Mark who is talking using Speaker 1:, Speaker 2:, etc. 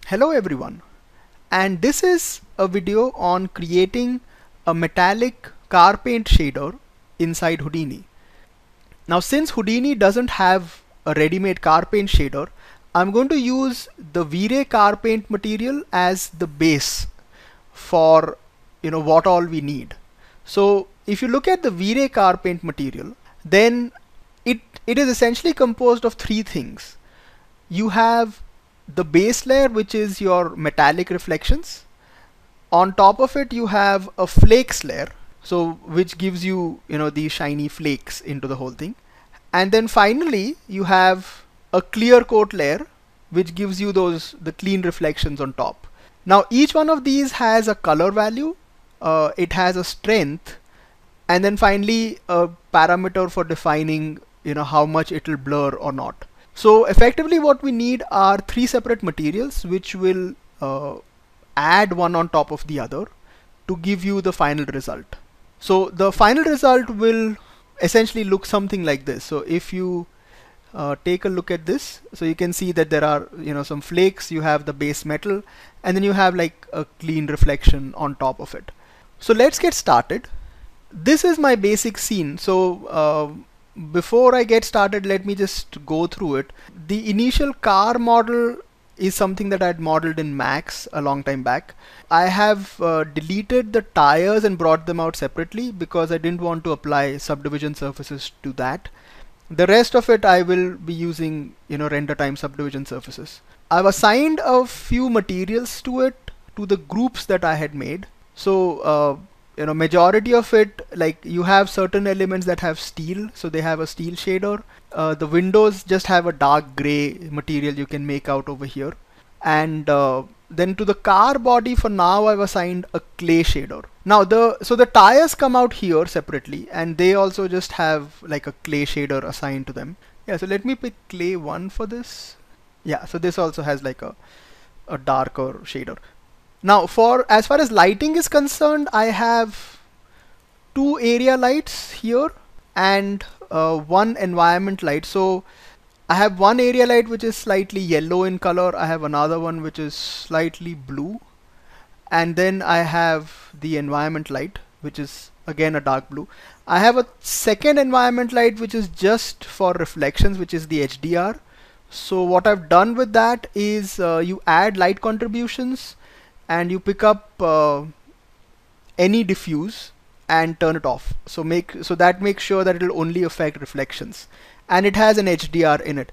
Speaker 1: Hello everyone, and this is a video on creating a metallic car paint shader inside Houdini. Now since Houdini doesn't have a ready-made car paint shader, I'm going to use the V-Ray car paint material as the base for what all we need. So if you look at the V-Ray car paint material, then it is essentially composed of three things. You have the base layer, which is your metallic reflections. On top of it you have a flakes layer, so which gives you these shiny flakes into the whole thing. And then finally you have a clear coat layer which gives you the clean reflections on top. Now each one of these has a color value, it has a strength, and then finally a parameter for defining how much it will blur or not. So effectively what we need are three separate materials which will add one on top of the other to give you the final result. So the final result will essentially look something like this. So if you take a look at this, so you can see that there are some flakes, you have the base metal, and then you have like a clean reflection on top of it. So let's get started. This is my basic scene. So before I get started, let me just go through it. The initial car model is something that I had modeled in Max a long time back. I have deleted the tires and brought them out separately because I didn't want to apply subdivision surfaces to that. The rest of it I will be using render time subdivision surfaces. I've assigned a few materials to it, to the groups that I had made. So majority of it, like you have certain elements that have steel, so they have a steel shader. The windows just have a dark gray material you can make out over here. And then to the car body, for now I've assigned a clay shader. Now so the tires come out here separately, and they also just have like a clay shader assigned to them. Yeah, so let me pick clay 1 for this. Yeah, so this also has like a darker shader. Now as far as lighting is concerned, I have two area lights here and one environment light. So I have one area light which is slightly yellow in color, I have another one which is slightly blue, and then I have the environment light which is again a dark blue. I have a second environment light which is just for reflections, which is the HDR. So what I've done with that is you add light contributions and you pick up any diffuse and turn it off. So that makes sure that it will only affect reflections, and it has an HDR in it.